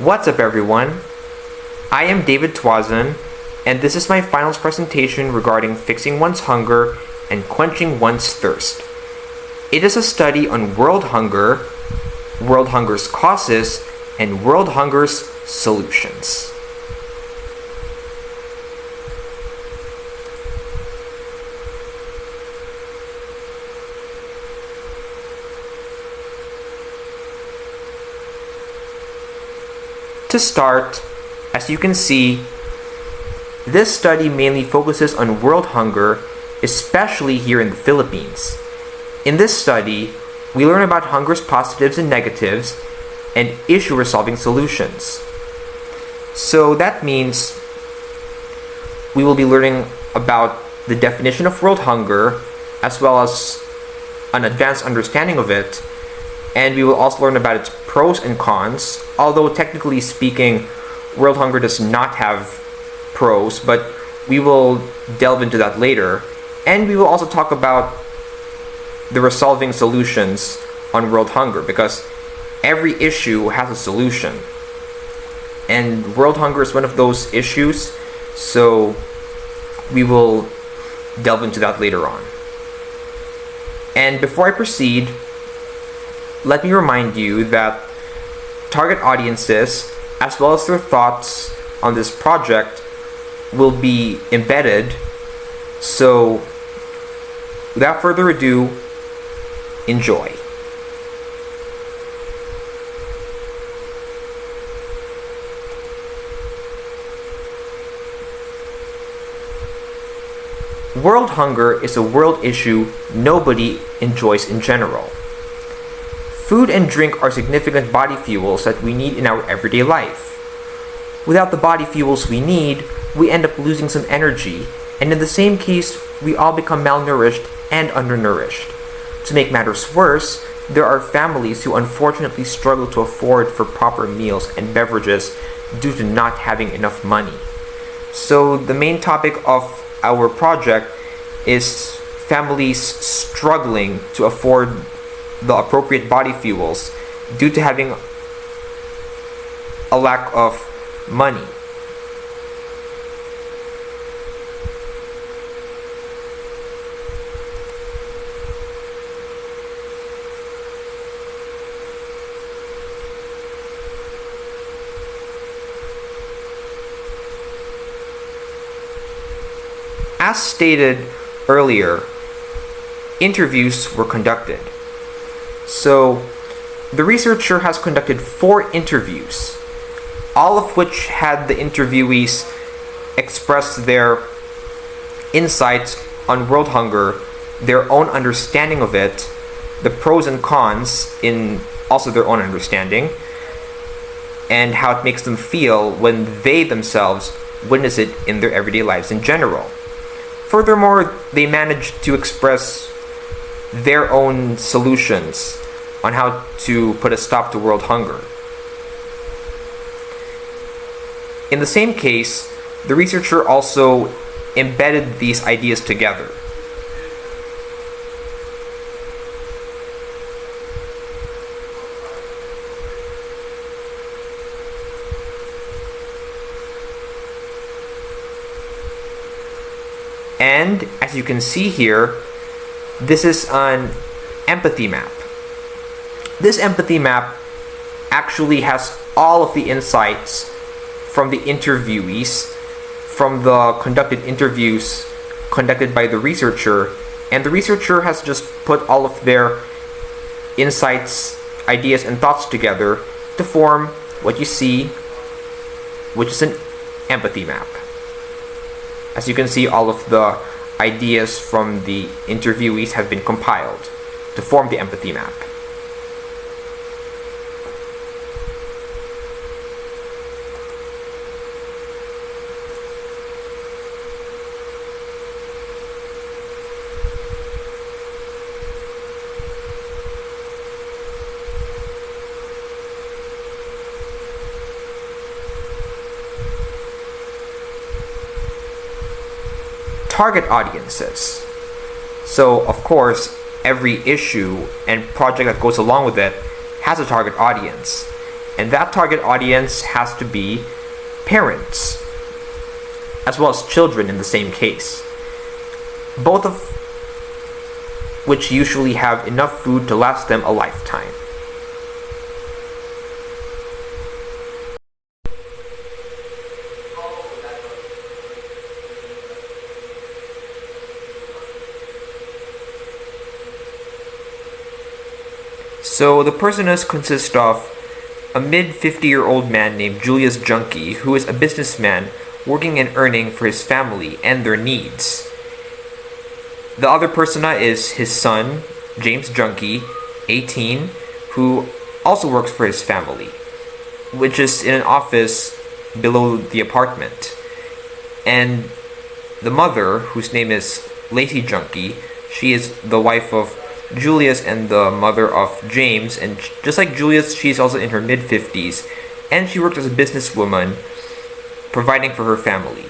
What's up, everyone? I am David Twazan, and this is my finals presentation regarding fixing one's hunger and quenching one's thirst. It is a study on world hunger, world hunger's causes, and world hunger's solutions. To start, as you can see, this study mainly focuses on world hunger, especially here in the Philippines. In this study, we learn about hunger's positives and negatives and issue resolving solutions. So that means we will be learning about the definition of world hunger as well as an advanced understanding of it, and we will also learn about its pros and cons, although technically speaking, world hunger does not have pros, but we will delve into that later. And we will also talk about the resolving solutions on world hunger, because every issue has a solution. And world hunger is one of those issues, so we will delve into that later on. And before I proceed, let me remind you that target audiences, as well as their thoughts on this project, will be embedded. So, without further ado, enjoy. World hunger is a world issue nobody enjoys in general. Food and drink are significant body fuels that we need in our everyday life. Without the body fuels we need, we end up losing some energy, and in the same case, we all become malnourished and undernourished. To make matters worse, there are families who unfortunately struggle to afford for proper meals and beverages due to not having enough money. So the main topic of our project is families struggling to afford the appropriate body fuels due to having a lack of money. As stated earlier, interviews were conducted. So, the researcher has conducted 4 interviews, all of which had the interviewees express their insights on world hunger, their own understanding of it, the pros and cons in also their own understanding, and how it makes them feel when they themselves witness it in their everyday lives in general. Furthermore, they managed to express their own solutions on how to put a stop to world hunger. In the same case, the researcher also embedded these ideas together. And as you can see here, this is an empathy map. This empathy map actually has all of the insights from the interviewees, from the conducted interviews conducted by the researcher, and the researcher has just put all of their insights, ideas, and thoughts together to form what you see, which is an empathy map. As you can see, all of the ideas from the interviewees have been compiled to form the empathy map. Target audiences. So, of course, every issue and project that goes along with it has a target audience. And that target audience has to be parents, as well as children in the same case, both of which usually have enough food to last them a lifetime. So the personas consist of a mid-50-year-old man named Julius Junkie, who is a businessman working and earning for his family and their needs. The other persona is his son, James Junkie, 18, who also works for his family, which is in an office below the apartment. And the mother, whose name is Lacey Junkie, she is the wife of Julius and the mother of James, and just like Julius, she's also in her mid-50s, and she worked as a businesswoman, providing for her family.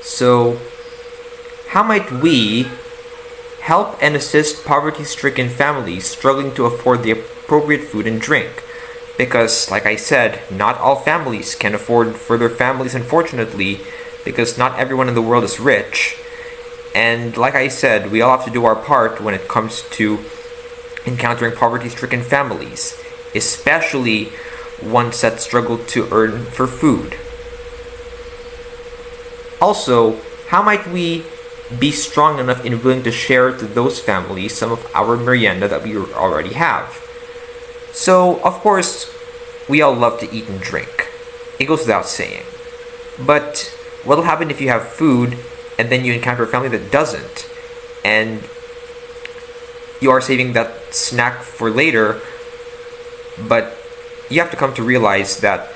So, how might we help and assist poverty-stricken families struggling to afford the appropriate food and drink? Because, like I said, not all families can afford for their families, unfortunately, because not everyone in the world is rich. And like I said, we all have to do our part when it comes to encountering poverty-stricken families, especially ones that struggle to earn for food. Also, how might we be strong enough and willing to share to those families some of our merienda that we already have? So, of course, we all love to eat and drink. It goes without saying. But what'll happen if you have food and then you encounter a family that doesn't? And you are saving that snack for later, but you have to come to realize that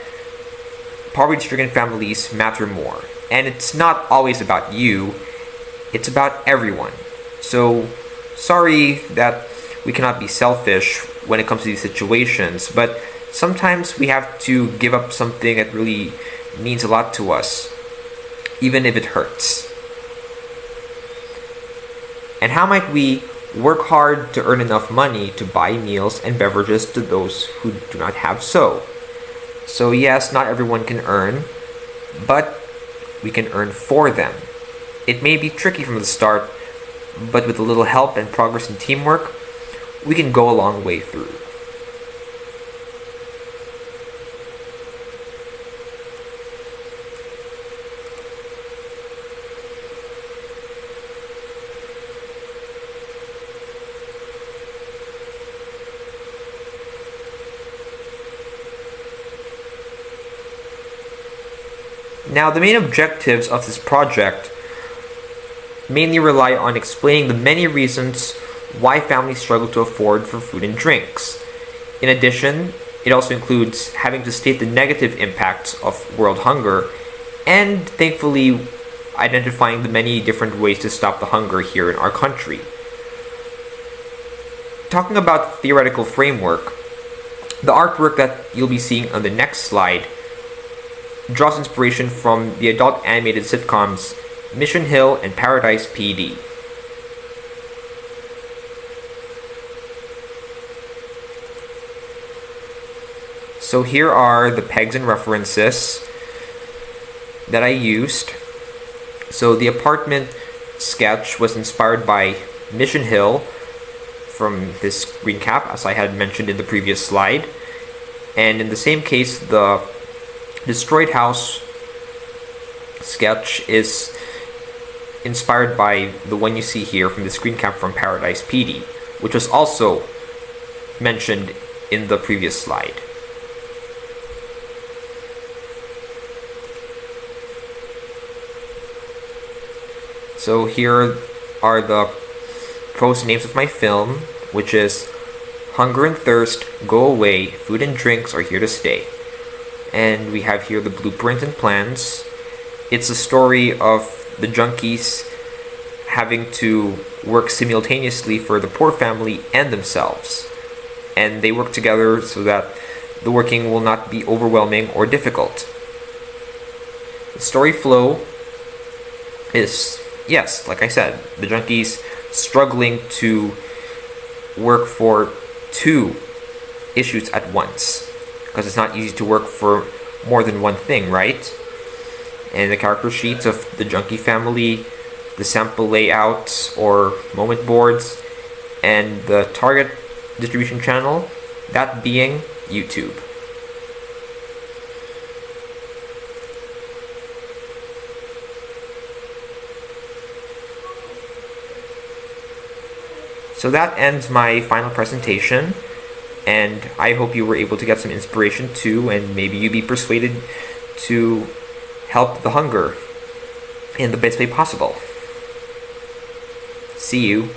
poverty-stricken families matter more. And it's not always about you, it's about everyone. So, sorry that we cannot be selfish when it comes to these situations, but sometimes we have to give up something that really means a lot to us, even if it hurts. And how might we work hard to earn enough money to buy meals and beverages to those who do not have so? So yes, not everyone can earn, but we can earn for them. It may be tricky from the start, but with a little help and progress and teamwork, we can go a long way through. Now, the main objectives of this project mainly rely on explaining the many reasons why families struggle to afford for food and drinks. In addition, it also includes having to state the negative impacts of world hunger and, thankfully, identifying the many different ways to stop the hunger here in our country. Talking about the theoretical framework, the artwork that you'll be seeing on the next slide draws inspiration from the adult animated sitcoms Mission Hill and Paradise PD. So here are the pegs and references that I used. So the apartment sketch was inspired by Mission Hill from this green cap, as I had mentioned in the previous slide. And in the same case, the destroyed house sketch is inspired by the one you see here from the screen cap from Paradise PD, which was also mentioned in the previous slide. So here are the prose names of my film, which is Hunger and Thirst, Go Away, Food and Drinks Are Here to Stay. And we have here the blueprint and plans. It's a story of the junkies having to work simultaneously for the poor family and themselves. And they work together so that the working will not be overwhelming or difficult. The story flow is, yes, like I said, the junkies struggling to work for 2 issues at once, because it's not easy to work for more than one thing, right? And the character sheets of the junkie family, the sample layouts or moment boards, and the target distribution channel, that being YouTube. So that ends my final presentation, and I hope you were able to get some inspiration too, and maybe you be persuaded to help the hunger in the best way possible. See you.